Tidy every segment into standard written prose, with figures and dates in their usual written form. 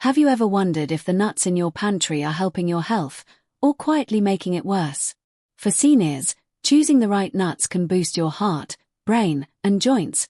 Have you ever wondered if the nuts in your pantry are helping your health, or quietly making it worse? For seniors, choosing the right nuts can boost your heart, brain, and joints,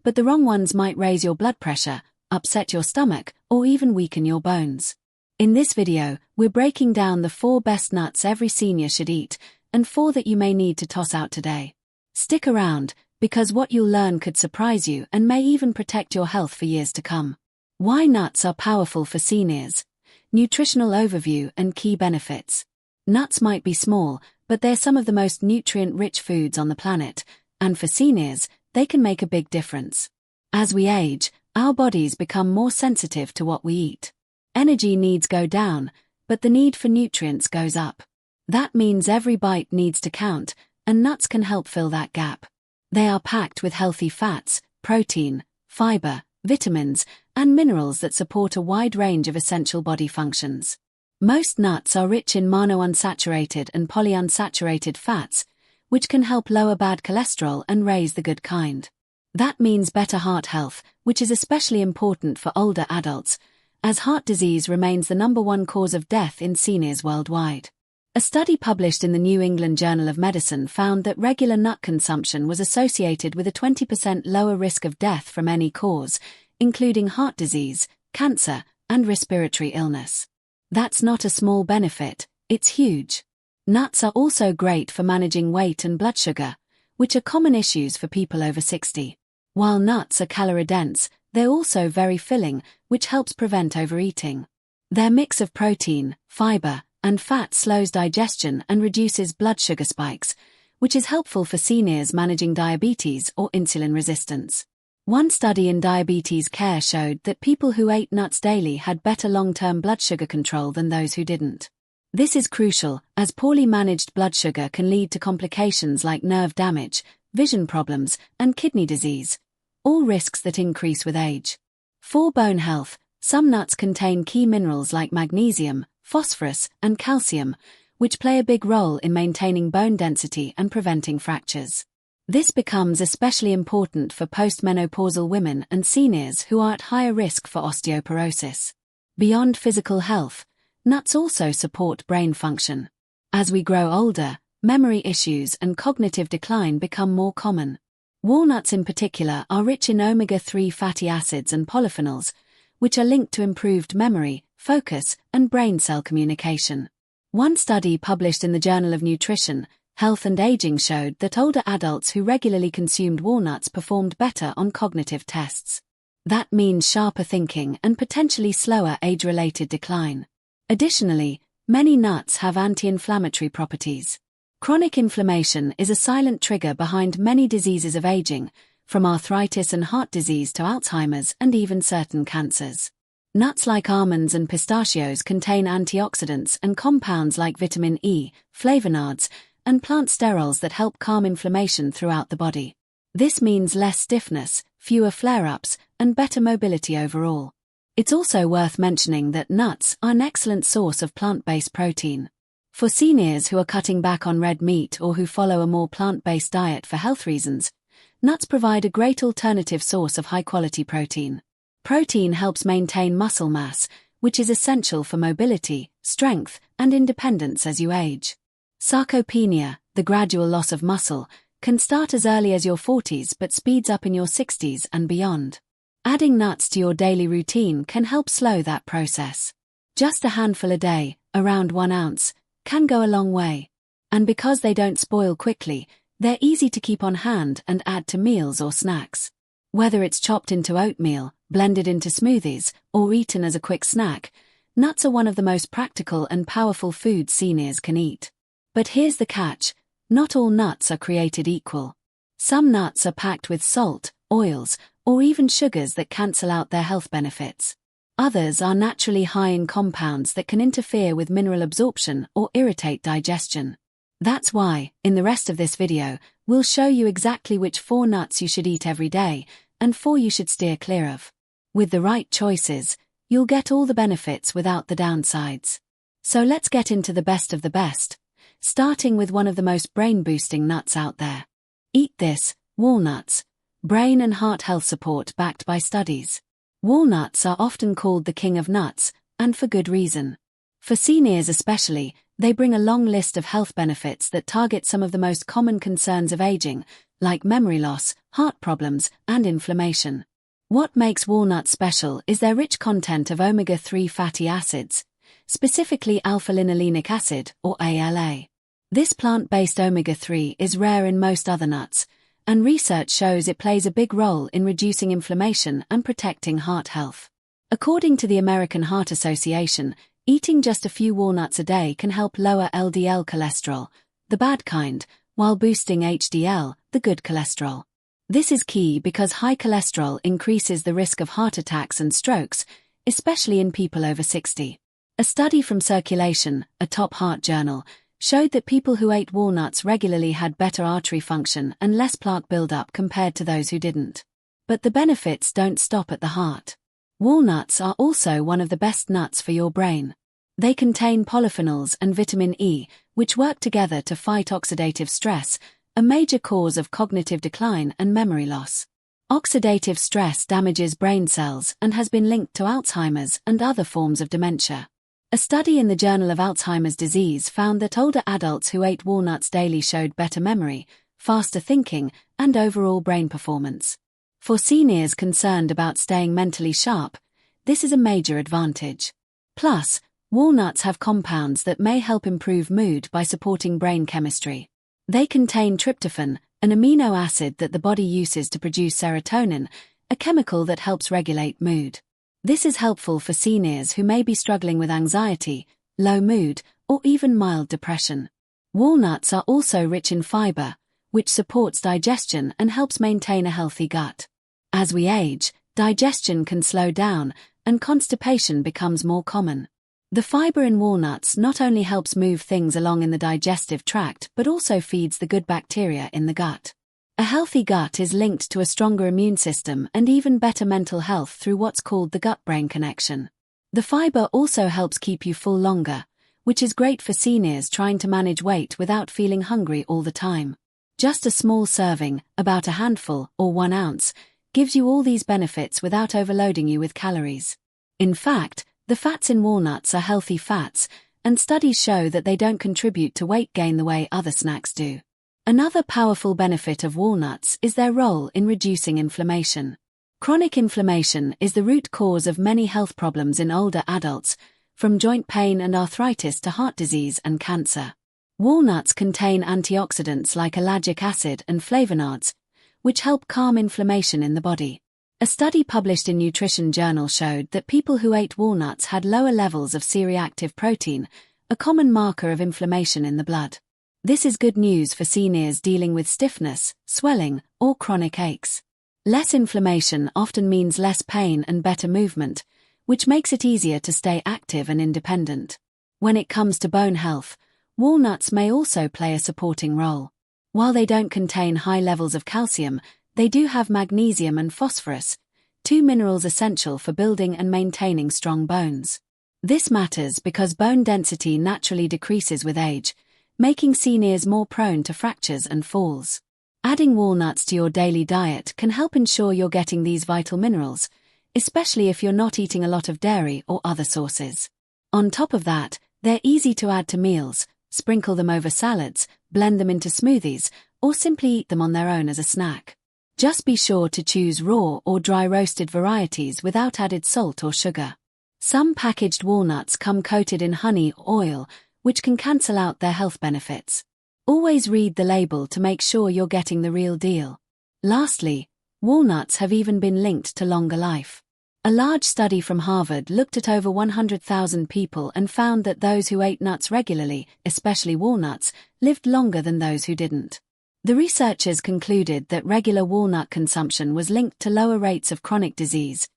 but the wrong ones might raise your blood pressure, upset your stomach, or even weaken your bones. In this video, we're breaking down the 4 best nuts every senior should eat, and 4 that you may need to toss out today. Stick around, because what you'll learn could surprise you and may even protect your health for years to come. Why nuts are powerful for seniors. Nutritional overview and key benefits. Nuts might be small, but they're some of the most nutrient-rich foods on the planet, and for seniors, they can make a big difference. As we age, our bodies become more sensitive to what we eat. Energy needs go down, but the need for nutrients goes up. That means every bite needs to count, and nuts can help fill that gap. They are packed with healthy fats, protein, fiber, vitamins, and minerals that support a wide range of essential body functions. Most nuts are rich in monounsaturated and polyunsaturated fats, which can help lower bad cholesterol and raise the good kind. That means better heart health, which is especially important for older adults, as heart disease remains the #1 cause of death in seniors worldwide. A study published in the New England Journal of Medicine found that regular nut consumption was associated with a 20% lower risk of death from any cause, including heart disease, cancer, and respiratory illness. That's not a small benefit, it's huge. Nuts are also great for managing weight and blood sugar, which are common issues for people over 60. While nuts are calorie-dense, they're also very filling, which helps prevent overeating. Their mix of protein, fiber, and fat slows digestion and reduces blood sugar spikes, which is helpful for seniors managing diabetes or insulin resistance. One study in diabetes care showed that people who ate nuts daily had better long-term blood sugar control than those who didn't. This is crucial, as poorly managed blood sugar can lead to complications like nerve damage, vision problems, and kidney disease, all risks that increase with age. For bone health, some nuts contain key minerals like magnesium, phosphorus, and calcium, which play a big role in maintaining bone density and preventing fractures. This becomes especially important for postmenopausal women and seniors who are at higher risk for osteoporosis. Beyond physical health, nuts also support brain function. As we grow older, memory issues and cognitive decline become more common. Walnuts in particular are rich in omega-3 fatty acids and polyphenols, which are linked to improved memory, focus, and brain cell communication. One study published in the Journal of Nutrition, Health and Aging showed that older adults who regularly consumed walnuts performed better on cognitive tests. That means sharper thinking and potentially slower age-related decline. Additionally, many nuts have anti-inflammatory properties. Chronic inflammation is a silent trigger behind many diseases of aging, from arthritis and heart disease to Alzheimer's and even certain cancers. Nuts like almonds and pistachios contain antioxidants and compounds like vitamin E, flavonoids, and plant sterols that help calm inflammation throughout the body. This means less stiffness, fewer flare-ups, and better mobility overall. It's also worth mentioning that nuts are an excellent source of plant-based protein. For seniors who are cutting back on red meat or who follow a more plant-based diet for health reasons, nuts provide a great alternative source of high-quality protein. Protein helps maintain muscle mass, which is essential for mobility, strength, and independence as you age. Sarcopenia, the gradual loss of muscle, can start as early as your 40s but speeds up in your 60s and beyond. Adding nuts to your daily routine can help slow that process. Just a handful a day, around 1 ounce, can go a long way. And because they don't spoil quickly, they're easy to keep on hand and add to meals or snacks. Whether it's chopped into oatmeal, blended into smoothies, or eaten as a quick snack, nuts are one of the most practical and powerful foods seniors can eat. But here's the catch: not all nuts are created equal. Some nuts are packed with salt, oils, or even sugars that cancel out their health benefits. Others are naturally high in compounds that can interfere with mineral absorption or irritate digestion. That's why, in the rest of this video, we'll show you exactly which 4 nuts you should eat every day, and 4 you should steer clear of. With the right choices, you'll get all the benefits without the downsides. So let's get into the best of the best, starting with one of the most brain-boosting nuts out there. Eat this, walnuts, brain and heart health support backed by studies. Walnuts are often called the king of nuts, and for good reason. For seniors especially, they bring a long list of health benefits that target some of the most common concerns of aging, like memory loss, heart problems, and inflammation. What makes walnuts special is their rich content of omega-3 fatty acids, specifically alpha-linolenic acid, or ALA. This plant-based omega-3 is rare in most other nuts, and research shows it plays a big role in reducing inflammation and protecting heart health. According to the American Heart Association, eating just a few walnuts a day can help lower LDL cholesterol, the bad kind, while boosting HDL, the good cholesterol. This is key because high cholesterol increases the risk of heart attacks and strokes, especially in people over 60. A study from Circulation, a top heart journal, showed that people who ate walnuts regularly had better artery function and less plaque buildup compared to those who didn't. But the benefits don't stop at the heart. Walnuts are also one of the best nuts for your brain. They contain polyphenols and vitamin E, which work together to fight oxidative stress, a major cause of cognitive decline and memory loss. Oxidative stress damages brain cells and has been linked to Alzheimer's and other forms of dementia. A study in the Journal of Alzheimer's Disease found that older adults who ate walnuts daily showed better memory, faster thinking, and overall brain performance. For seniors concerned about staying mentally sharp, this is a major advantage. Plus, walnuts have compounds that may help improve mood by supporting brain chemistry. They contain tryptophan, an amino acid that the body uses to produce serotonin, a chemical that helps regulate mood. This is helpful for seniors who may be struggling with anxiety, low mood, or even mild depression. Walnuts are also rich in fiber, which supports digestion and helps maintain a healthy gut. As we age, digestion can slow down, and constipation becomes more common. The fiber in walnuts not only helps move things along in the digestive tract but also feeds the good bacteria in the gut. A healthy gut is linked to a stronger immune system and even better mental health through what's called the gut-brain connection. The fiber also helps keep you full longer, which is great for seniors trying to manage weight without feeling hungry all the time. Just a small serving, about a handful or 1 ounce, gives you all these benefits without overloading you with calories. In fact, the fats in walnuts are healthy fats, and studies show that they don't contribute to weight gain the way other snacks do. Another powerful benefit of walnuts is their role in reducing inflammation. Chronic inflammation is the root cause of many health problems in older adults, from joint pain and arthritis to heart disease and cancer. Walnuts contain antioxidants like ellagic acid and flavonoids, which help calm inflammation in the body. A study published in Nutrition Journal showed that people who ate walnuts had lower levels of C-reactive protein, a common marker of inflammation in the blood. This is good news for seniors dealing with stiffness, swelling, or chronic aches. Less inflammation often means less pain and better movement, which makes it easier to stay active and independent. When it comes to bone health, walnuts may also play a supporting role. While they don't contain high levels of calcium, they do have magnesium and phosphorus, 2 minerals essential for building and maintaining strong bones. This matters because bone density naturally decreases with age, making seniors more prone to fractures and falls. Adding walnuts to your daily diet can help ensure you're getting these vital minerals, especially if you're not eating a lot of dairy or other sources. On top of that, they're easy to add to meals, sprinkle them over salads, blend them into smoothies, or simply eat them on their own as a snack. Just be sure to choose raw or dry roasted varieties without added salt or sugar. Some packaged walnuts come coated in honey or oil, which can cancel out their health benefits. Always read the label to make sure you're getting the real deal. Lastly, walnuts have even been linked to longer life. A large study from Harvard looked at over 100,000 people and found that those who ate nuts regularly, especially walnuts, lived longer than those who didn't. The researchers concluded that regular walnut consumption was linked to lower rates of chronic disease,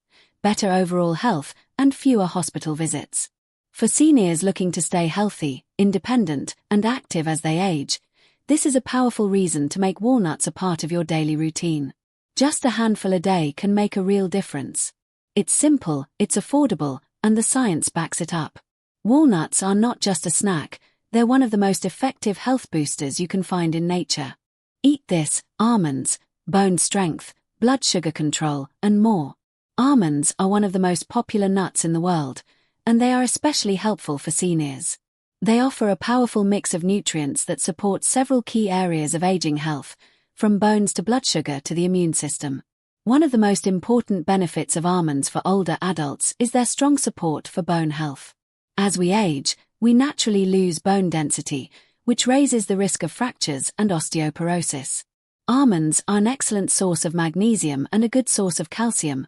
better overall health, and fewer hospital visits. For seniors looking to stay healthy, independent, and active as they age, this is a powerful reason to make walnuts a part of your daily routine. Just a handful a day can make a real difference. It's simple, it's affordable, and the science backs it up. Walnuts are not just a snack, they're one of the most effective health boosters you can find in nature. Eat this, almonds, bone strength, blood sugar control, and more. Almonds are one of the most popular nuts in the world, and they are especially helpful for seniors. They offer a powerful mix of nutrients that support several key areas of aging health, from bones to blood sugar to the immune system. One of the most important benefits of almonds for older adults is their strong support for bone health. As we age, we naturally lose bone density, which raises the risk of fractures and osteoporosis. Almonds are an excellent source of magnesium and a good source of calcium,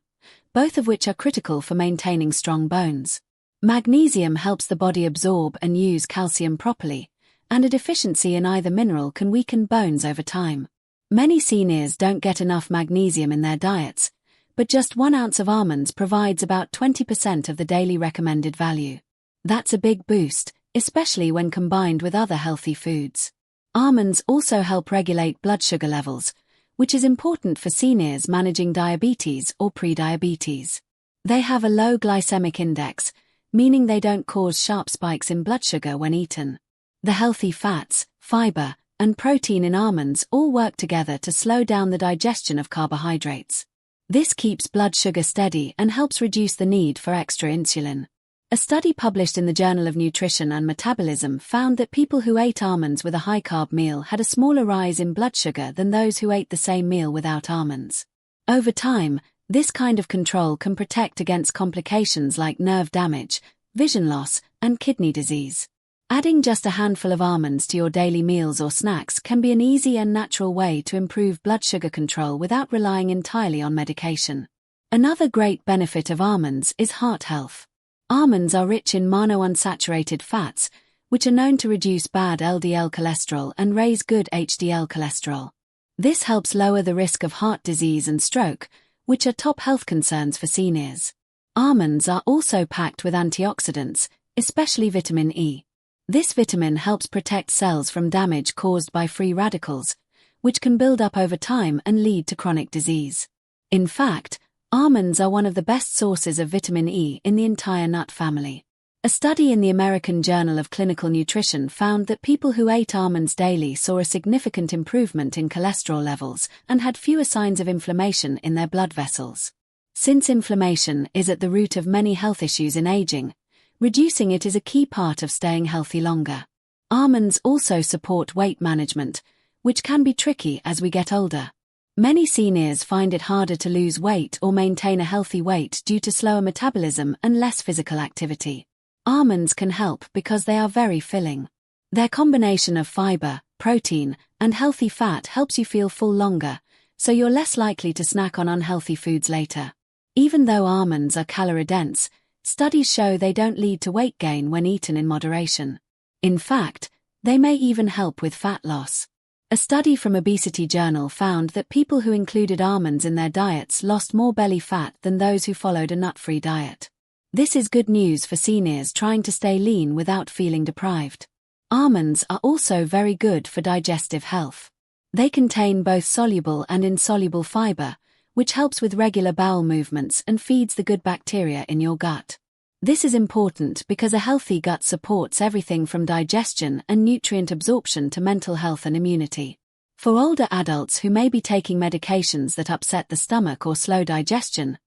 both of which are critical for maintaining strong bones. Magnesium helps the body absorb and use calcium properly, and a deficiency in either mineral can weaken bones over time. Many seniors don't get enough magnesium in their diets, but just 1 ounce of almonds provides about 20% of the daily recommended value. That's a big boost, especially when combined with other healthy foods. Almonds also help regulate blood sugar levels, which is important for seniors managing diabetes or prediabetes. They have a low glycemic index, meaning they don't cause sharp spikes in blood sugar when eaten. The healthy fats, fiber, and protein in almonds all work together to slow down the digestion of carbohydrates. This keeps blood sugar steady and helps reduce the need for extra insulin. A study published in the Journal of Nutrition and Metabolism found that people who ate almonds with a high-carb meal had a smaller rise in blood sugar than those who ate the same meal without almonds. Over time, this kind of control can protect against complications like nerve damage, vision loss, and kidney disease. Adding just a handful of almonds to your daily meals or snacks can be an easy and natural way to improve blood sugar control without relying entirely on medication. Another great benefit of almonds is heart health. Almonds are rich in monounsaturated fats, which are known to reduce bad LDL cholesterol and raise good HDL cholesterol. This helps lower the risk of heart disease and stroke, which are top health concerns for seniors. Almonds are also packed with antioxidants, especially vitamin E. This vitamin helps protect cells from damage caused by free radicals, which can build up over time and lead to chronic disease. In fact, almonds are one of the best sources of vitamin E in the entire nut family. A study in the American Journal of Clinical Nutrition found that people who ate almonds daily saw a significant improvement in cholesterol levels and had fewer signs of inflammation in their blood vessels. Since inflammation is at the root of many health issues in aging, reducing it is a key part of staying healthy longer. Almonds also support weight management, which can be tricky as we get older. Many seniors find it harder to lose weight or maintain a healthy weight due to slower metabolism and less physical activity. Almonds can help because they are very filling. Their combination of fiber, protein, and healthy fat helps you feel full longer, so you're less likely to snack on unhealthy foods later. Even though almonds are calorie-dense, studies show they don't lead to weight gain when eaten in moderation. In fact, they may even help with fat loss. A study from Obesity Journal found that people who included almonds in their diets lost more belly fat than those who followed a nut-free diet. This is good news for seniors trying to stay lean without feeling deprived. Almonds are also very good for digestive health. They contain both soluble and insoluble fiber, which helps with regular bowel movements and feeds the good bacteria in your gut. This is important because a healthy gut supports everything from digestion and nutrient absorption to mental health and immunity. For older adults who may be taking medications that upset the stomach or slow digestion,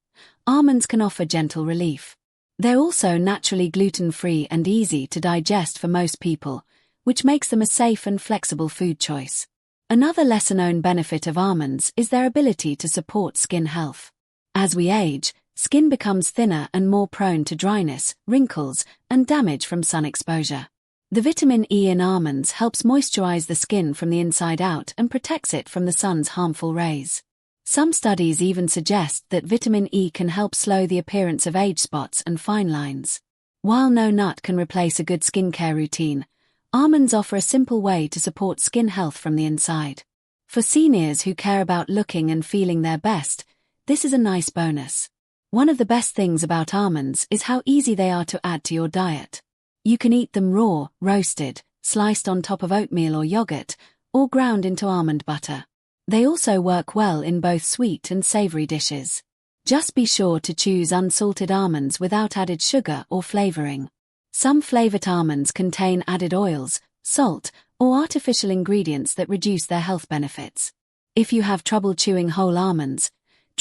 almonds can offer gentle relief. They're also naturally gluten-free and easy to digest for most people, which makes them a safe and flexible food choice. Another lesser-known benefit of almonds is their ability to support skin health. As we age, skin becomes thinner and more prone to dryness, wrinkles, and damage from sun exposure. The vitamin E in almonds helps moisturize the skin from the inside out and protects it from the sun's harmful rays. Some studies even suggest that vitamin E can help slow the appearance of age spots and fine lines. While no nut can replace a good skincare routine, almonds offer a simple way to support skin health from the inside. For seniors who care about looking and feeling their best, this is a nice bonus. One of the best things about almonds is how easy they are to add to your diet. You can eat them raw, roasted, sliced on top of oatmeal or yogurt, or ground into almond butter. They also work well in both sweet and savory dishes. Just be sure to choose unsalted almonds without added sugar or flavoring. Some flavored almonds contain added oils, salt, or artificial ingredients that reduce their health benefits. If you have trouble chewing whole almonds,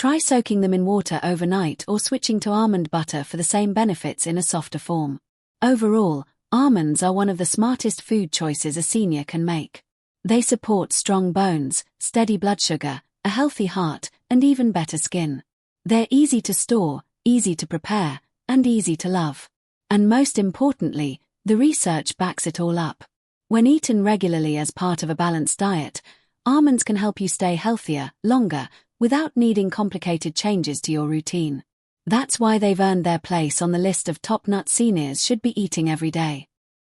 Try soaking them in water overnight or switching to almond butter for the same benefits in a softer form. Overall, almonds are one of the smartest food choices a senior can make. They support strong bones, steady blood sugar, a healthy heart, and even better skin. They're easy to store, easy to prepare, and easy to love. And most importantly, the research backs it all up. When eaten regularly as part of a balanced diet, almonds can help you stay healthier, longer, without needing complicated changes to your routine. That's why they've earned their place on the list of top nuts seniors should be eating every day.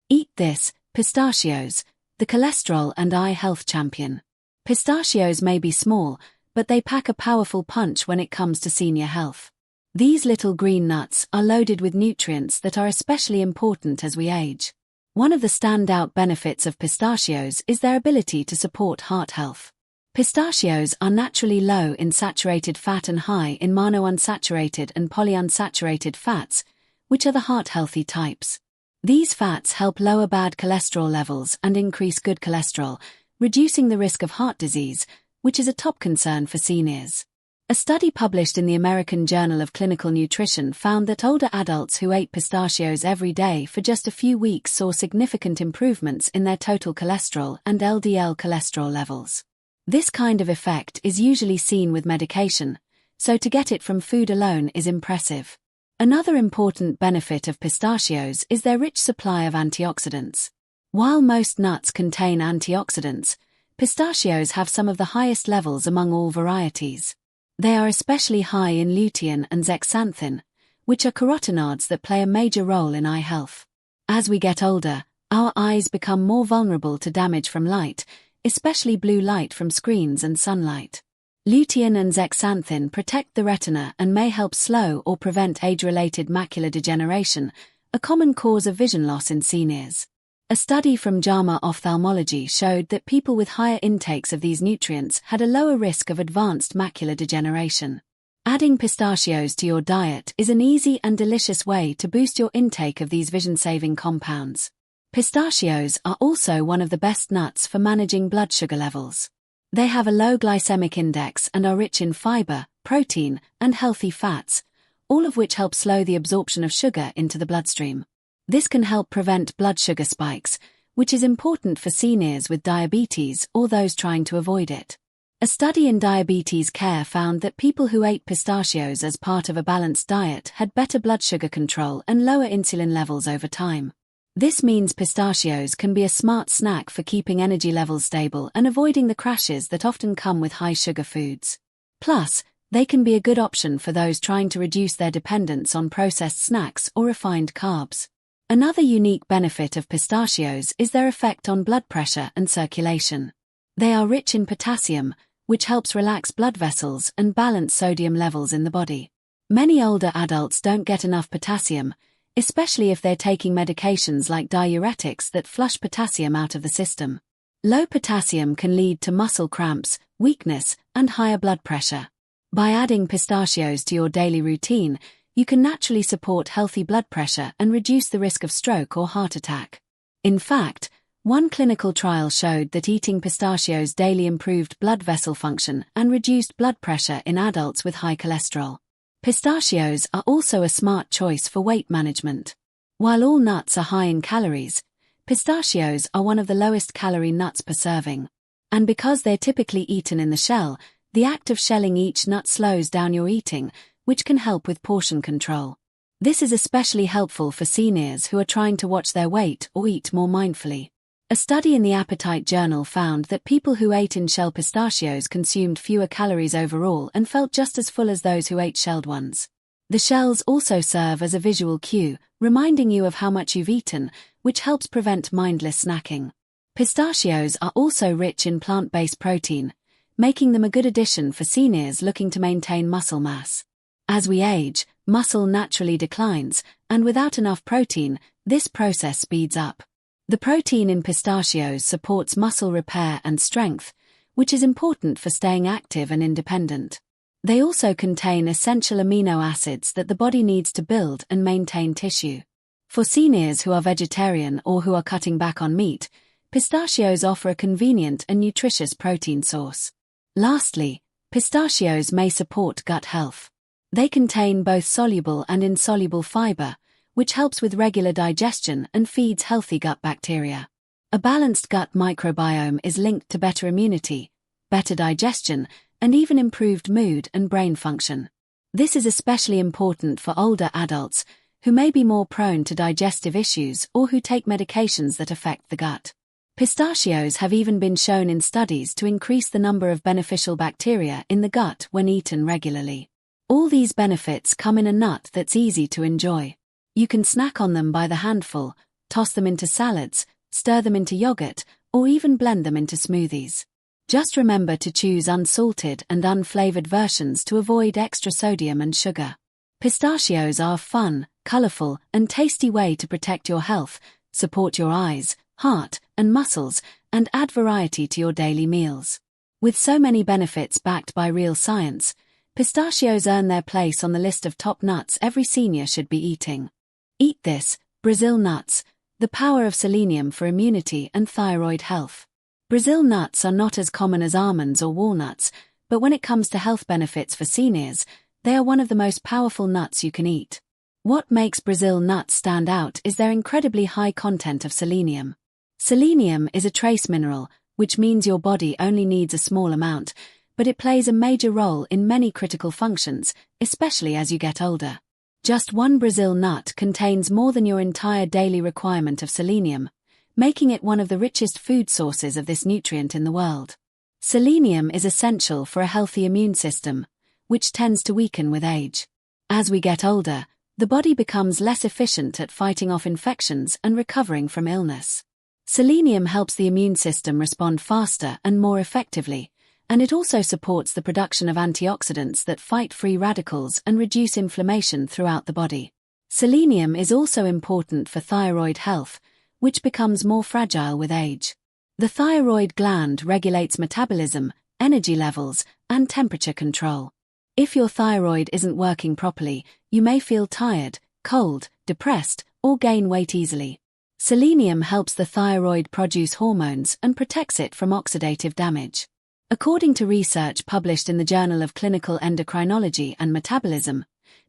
Eat this, pistachios, the cholesterol and eye health champion. Pistachios may be small, but they pack a powerful punch when it comes to senior health. These little green nuts are loaded with nutrients that are especially important as we age. One of the standout benefits of pistachios is their ability to support heart health. Pistachios are naturally low in saturated fat and high in monounsaturated and polyunsaturated fats, which are the heart-healthy types. These fats help lower bad cholesterol levels and increase good cholesterol, reducing the risk of heart disease, which is a top concern for seniors. A study published in the American Journal of Clinical Nutrition found that older adults who ate pistachios every day for just a few weeks saw significant improvements in their total cholesterol and LDL cholesterol levels. This kind of effect is usually seen with medication, so to get it from food alone is impressive. Another important benefit of pistachios is their rich supply of antioxidants. While most nuts contain antioxidants, pistachios have some of the highest levels among all varieties. They are especially high in lutein and zeaxanthin, which are carotenoids that play a major role in eye health. As we get older, our eyes become more vulnerable to damage from light, especially blue light from screens and sunlight. Lutein and zeaxanthin protect the retina and may help slow or prevent age-related macular degeneration, a common cause of vision loss in seniors. A study from JAMA Ophthalmology showed that people with higher intakes of these nutrients had a lower risk of advanced macular degeneration. Adding pistachios to your diet is an easy and delicious way to boost your intake of these vision-saving compounds. Pistachios are also one of the best nuts for managing blood sugar levels. They have a low glycemic index and are rich in fiber, protein, and healthy fats, all of which help slow the absorption of sugar into the bloodstream. This can help prevent blood sugar spikes, which is important for seniors with diabetes or those trying to avoid it. A study in diabetes care found that people who ate pistachios as part of a balanced diet had better blood sugar control and lower insulin levels over time. This means pistachios can be a smart snack for keeping energy levels stable and avoiding the crashes that often come with high sugar foods. Plus, they can be a good option for those trying to reduce their dependence on processed snacks or refined carbs. Another unique benefit of pistachios is their effect on blood pressure and circulation. They are rich in potassium, which helps relax blood vessels and balance sodium levels in the body. Many older adults don't get enough potassium, especially if they're taking medications like diuretics that flush potassium out of the system. Low potassium can lead to muscle cramps, weakness, and higher blood pressure. By adding pistachios to your daily routine, you can naturally support healthy blood pressure and reduce the risk of stroke or heart attack. In fact, one clinical trial showed that eating pistachios daily improved blood vessel function and reduced blood pressure in adults with high cholesterol. Pistachios are also a smart choice for weight management. While all nuts are high in calories, pistachios are one of the lowest calorie nuts per serving. And because they're typically eaten in the shell, the act of shelling each nut slows down your eating, which can help with portion control. This is especially helpful for seniors who are trying to watch their weight or eat more mindfully. A study in the Appetite Journal found that people who ate in-shell pistachios consumed fewer calories overall and felt just as full as those who ate shelled ones. The shells also serve as a visual cue, reminding you of how much you've eaten, which helps prevent mindless snacking. Pistachios are also rich in plant-based protein, making them a good addition for seniors looking to maintain muscle mass. As we age, muscle naturally declines, and without enough protein, this process speeds up. The protein in pistachios supports muscle repair and strength, which is important for staying active and independent. They also contain essential amino acids that the body needs to build and maintain tissue. For seniors who are vegetarian or who are cutting back on meat, pistachios offer a convenient and nutritious protein source. Lastly, Pistachios may support gut health. They contain both soluble and insoluble fiber, which helps with regular digestion and feeds healthy gut bacteria. A balanced gut microbiome is linked to better immunity, better digestion, and even improved mood and brain function. This is especially important for older adults who may be more prone to digestive issues or who take medications that affect the gut. Pistachios have even been shown in studies to increase the number of beneficial bacteria in the gut when eaten regularly. All these benefits come in a nut that's easy to enjoy. You can snack on them by the handful, toss them into salads, stir them into yogurt, or even blend them into smoothies. Just remember to choose unsalted and unflavored versions to avoid extra sodium and sugar. Pistachios are a fun, colorful, and tasty way to protect your health, support your eyes, heart, and muscles, and add variety to your daily meals. With so many benefits backed by real science, pistachios earn their place on the list of top nuts every senior should be eating. Eat this, Brazil nuts, the power of selenium for immunity and thyroid health. Brazil nuts are not as common as almonds or walnuts, but when it comes to health benefits for seniors, they are one of the most powerful nuts you can eat. What makes Brazil nuts stand out is their incredibly high content of selenium. Selenium is a trace mineral, which means your body only needs a small amount, but it plays a major role in many critical functions, especially as you get older. Just one Brazil nut contains more than your entire daily requirement of selenium, making it one of the richest food sources of this nutrient in the world. Selenium is essential for a healthy immune system, which tends to weaken with age. As we get older, the body becomes less efficient at fighting off infections and recovering from illness. Selenium helps the immune system respond faster and more effectively, and it also supports the production of antioxidants that fight free radicals and reduce inflammation throughout the body. Selenium is also important for thyroid health, which becomes more fragile with age. The thyroid gland regulates metabolism, energy levels, and temperature control. If your thyroid isn't working properly, you may feel tired, cold, depressed, or gain weight easily. Selenium helps the thyroid produce hormones and protects it from oxidative damage. According to research published in the Journal of Clinical Endocrinology and Metabolism,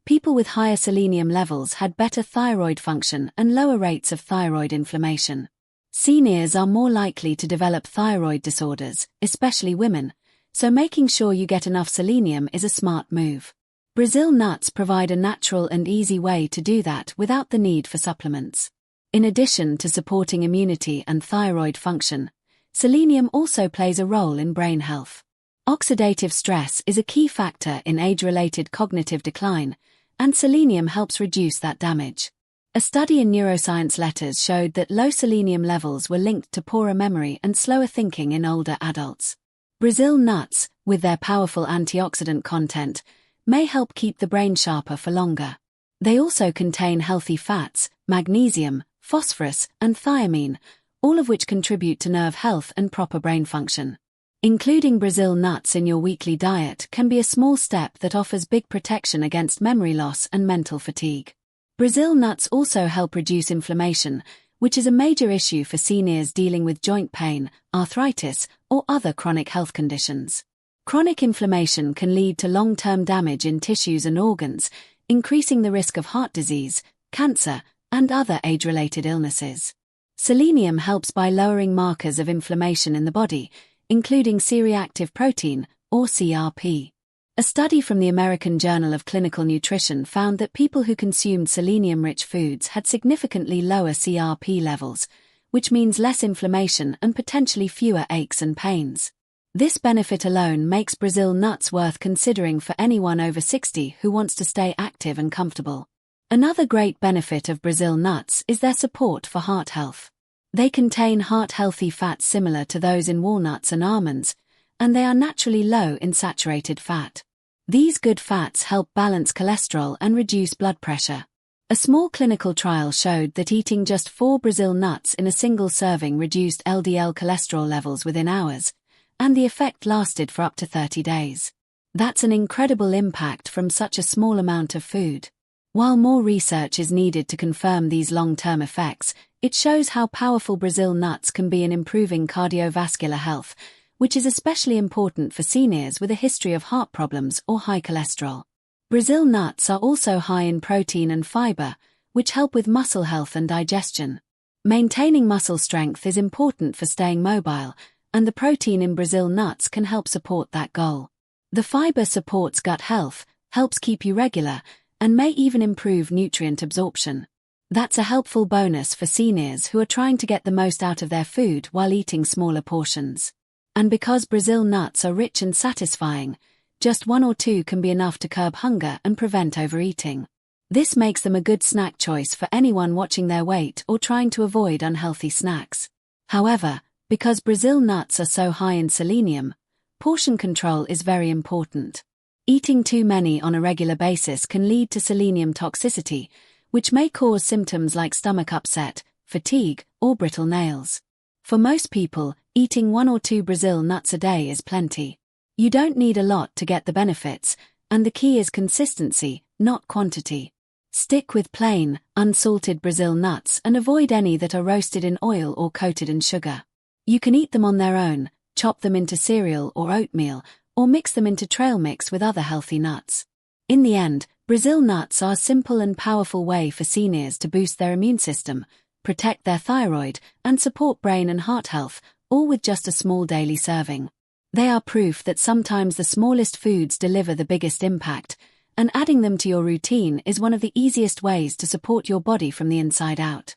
people with higher selenium levels had better thyroid function and lower rates of thyroid inflammation. Seniors are more likely to develop thyroid disorders, especially women, so making sure you get enough selenium is a smart move. Brazil nuts provide a natural and easy way to do that without the need for supplements. In addition to supporting immunity and thyroid function, selenium also plays a role in brain health. Oxidative stress is a key factor in age-related cognitive decline, and selenium helps reduce that damage. A study in Neuroscience Letters showed that low selenium levels were linked to poorer memory and slower thinking in older adults. Brazil nuts, with their powerful antioxidant content, may help keep the brain sharper for longer. They also contain healthy fats, magnesium, phosphorus, and thiamine, all of which contribute to nerve health and proper brain function. Including Brazil nuts in your weekly diet can be a small step that offers big protection against memory loss and mental fatigue. Brazil nuts also help reduce inflammation, which is a major issue for seniors dealing with joint pain, arthritis, or other chronic health conditions. Chronic inflammation can lead to long-term damage in tissues and organs, increasing the risk of heart disease, cancer, and other age-related illnesses. Selenium helps by lowering markers of inflammation in the body, including C-reactive protein, or CRP. A study from the American Journal of Clinical Nutrition found that people who consumed selenium-rich foods had significantly lower CRP levels, which means less inflammation and potentially fewer aches and pains. This benefit alone makes Brazil nuts worth considering for anyone over 60 who wants to stay active and comfortable. Another great benefit of Brazil nuts is their support for heart health. They contain heart-healthy fats similar to those in walnuts and almonds, and they are naturally low in saturated fat. These good fats help balance cholesterol and reduce blood pressure. A small clinical trial showed that eating just 4 Brazil nuts in a single serving reduced LDL cholesterol levels within hours, and the effect lasted for up to 30 days. That's an incredible impact from such a small amount of food. While more research is needed to confirm these long-term effects, it shows how powerful Brazil nuts can be in improving cardiovascular health, which is especially important for seniors with a history of heart problems or high cholesterol. Brazil nuts are also high in protein and fiber, which help with muscle health and digestion. Maintaining muscle strength is important for staying mobile, and the protein in Brazil nuts can help support that goal. The fiber supports gut health, helps keep you regular, and may even improve nutrient absorption. That's a helpful bonus for seniors who are trying to get the most out of their food while eating smaller portions. And because Brazil nuts are rich and satisfying, just 1 or 2 can be enough to curb hunger and prevent overeating. This makes them a good snack choice for anyone watching their weight or trying to avoid unhealthy snacks. However, because Brazil nuts are so high in selenium, portion control is very important. Eating too many on a regular basis can lead to selenium toxicity, which may cause symptoms like stomach upset, fatigue, or brittle nails. For most people, eating 1 or 2 Brazil nuts a day is plenty. You don't need a lot to get the benefits, and the key is consistency, not quantity. Stick with plain, unsalted Brazil nuts and avoid any that are roasted in oil or coated in sugar. You can eat them on their own, chop them into cereal or oatmeal, or mix them into trail mix with other healthy nuts. In the end, Brazil nuts are a simple and powerful way for seniors to boost their immune system, protect their thyroid, and support brain and heart health, all with just a small daily serving. They are proof that sometimes the smallest foods deliver the biggest impact, and adding them to your routine is one of the easiest ways to support your body from the inside out.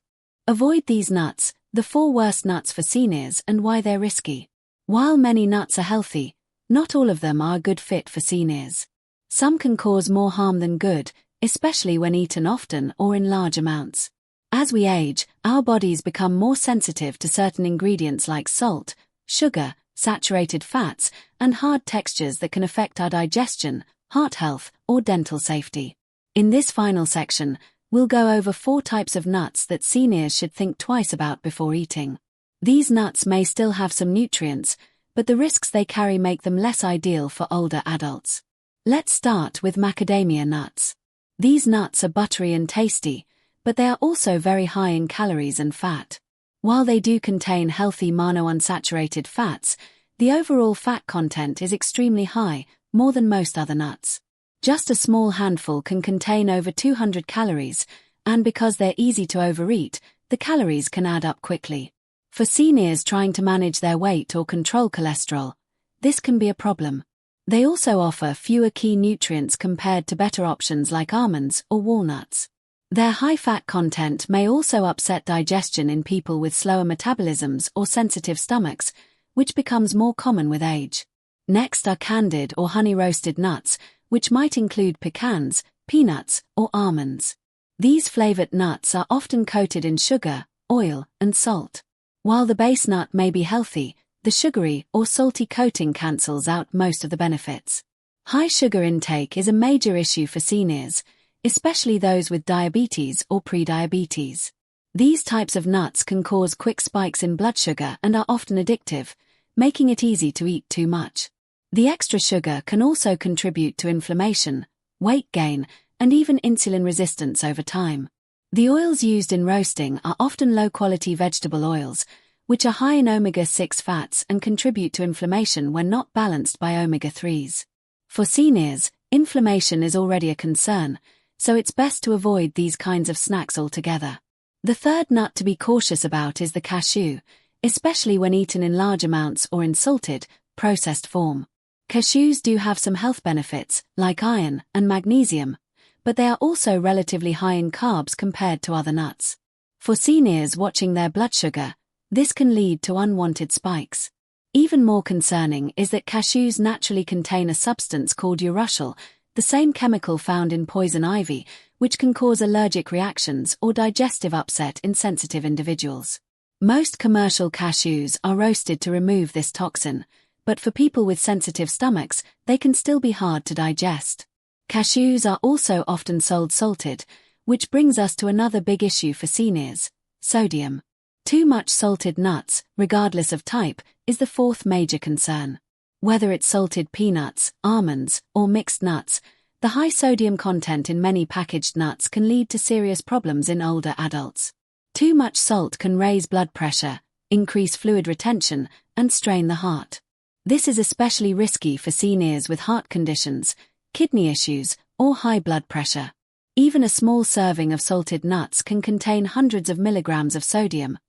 Avoid these nuts, the 4 worst nuts for seniors and why they're risky. While many nuts are healthy, not all of them are a good fit for seniors. Some can cause more harm than good, especially when eaten often or in large amounts. As we age, our bodies become more sensitive to certain ingredients like salt, sugar, saturated fats, and hard textures that can affect our digestion, heart health, or dental safety. In this final section, we'll go over 4 types of nuts that seniors should think twice about before eating. These nuts may still have some nutrients, but the risks they carry make them less ideal for older adults. Let's start with macadamia nuts. These nuts are buttery and tasty, but they are also very high in calories and fat. While they do contain healthy monounsaturated fats, the overall fat content is extremely high, more than most other nuts. Just a small handful can contain over 200 calories, and because they're easy to overeat, the calories can add up quickly. For seniors trying to manage their weight or control cholesterol, this can be a problem. They also offer fewer key nutrients compared to better options like almonds or walnuts. Their high fat content may also upset digestion in people with slower metabolisms or sensitive stomachs, which becomes more common with age. Next are candied or honey-roasted nuts, which might include pecans, peanuts, or almonds. These flavored nuts are often coated in sugar, oil, and salt. While the base nut may be healthy, the sugary or salty coating cancels out most of the benefits. High sugar intake is a major issue for seniors, especially those with diabetes or prediabetes. These types of nuts can cause quick spikes in blood sugar and are often addictive, making it easy to eat too much. The extra sugar can also contribute to inflammation, weight gain, and even insulin resistance over time. The oils used in roasting are often low-quality vegetable oils, which are high in omega-6 fats and contribute to inflammation when not balanced by omega-3s. For seniors, inflammation is already a concern, so it's best to avoid these kinds of snacks altogether. The third nut to be cautious about is the cashew, especially when eaten in large amounts or in salted, processed form. Cashews do have some health benefits, like iron and magnesium, but they are also relatively high in carbs compared to other nuts. For seniors watching their blood sugar, this can lead to unwanted spikes. Even more concerning is that cashews naturally contain a substance called urushiol, the same chemical found in poison ivy, which can cause allergic reactions or digestive upset in sensitive individuals. Most commercial cashews are roasted to remove this toxin, but for people with sensitive stomachs, they can still be hard to digest. Cashews are also often sold salted, which brings us to another big issue for seniors: sodium. Too much salted nuts, regardless of type, is the 4th major concern. Whether it's salted peanuts, almonds, or mixed nuts, the high sodium content in many packaged nuts can lead to serious problems in older adults. Too much salt can raise blood pressure, increase fluid retention, and strain the heart. This is especially risky for seniors with heart conditions, kidney issues, or high blood pressure. Even a small serving of salted nuts can contain hundreds of milligrams of sodium,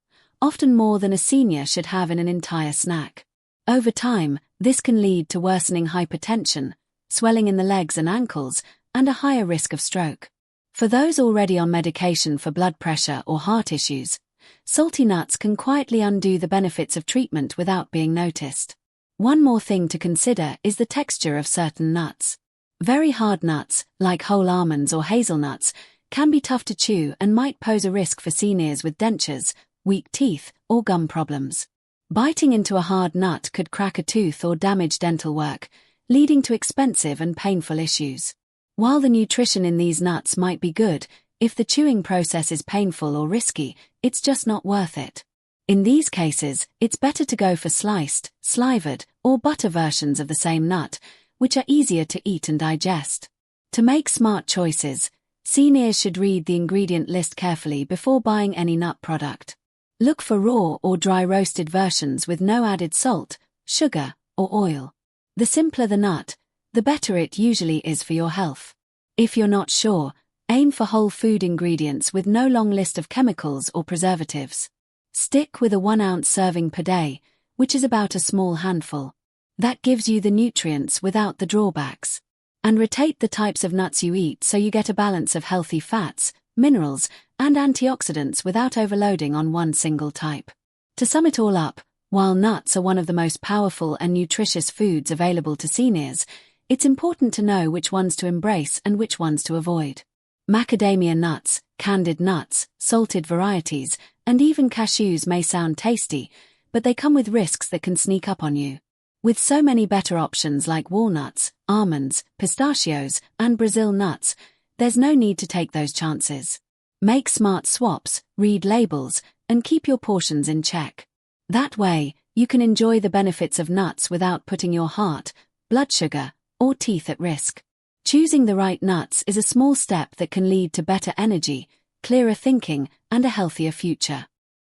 often more than a senior should have in an entire snack. Over time, this can lead to worsening hypertension, swelling in the legs and ankles, and a higher risk of stroke. For those already on medication for blood pressure or heart issues, salty nuts can quietly undo the benefits of treatment without being noticed. One more thing to consider is the texture of certain nuts. Very hard nuts, like whole almonds or hazelnuts, can be tough to chew and might pose a risk for seniors with dentures, weak teeth, or gum problems. Biting into a hard nut could crack a tooth or damage dental work, leading to expensive and painful issues. While the nutrition in these nuts might be good, if the chewing process is painful or risky, it's just not worth it. In these cases, it's better to go for sliced, slivered, or butter versions of the same nut, which are easier to eat and digest. To make smart choices, seniors should read the ingredient list carefully before buying any nut product. Look for raw or dry roasted versions with no added salt, sugar, or oil. The simpler the nut, the better it usually is for your health. If you're not sure, aim for whole food ingredients with no long list of chemicals or preservatives. Stick with a 1-ounce serving per day, which is about a small handful. That gives you the nutrients without the drawbacks. And rotate the types of nuts you eat so you get a balance of healthy fats, minerals, and antioxidants without overloading on one single type. To sum it all up, while nuts are one of the most powerful and nutritious foods available to seniors, it's important to know which ones to embrace and which ones to avoid. Macadamia nuts, candied nuts, salted varieties, and even cashews may sound tasty, but they come with risks that can sneak up on you. With so many better options like walnuts, almonds, pistachios, and Brazil nuts, there's no need to take those chances. Make smart swaps, read labels, and keep your portions in check. That way, you can enjoy the benefits of nuts without putting your heart, blood sugar, or teeth at risk. Choosing the right nuts is a small step that can lead to better energy, clearer thinking, and a healthier future.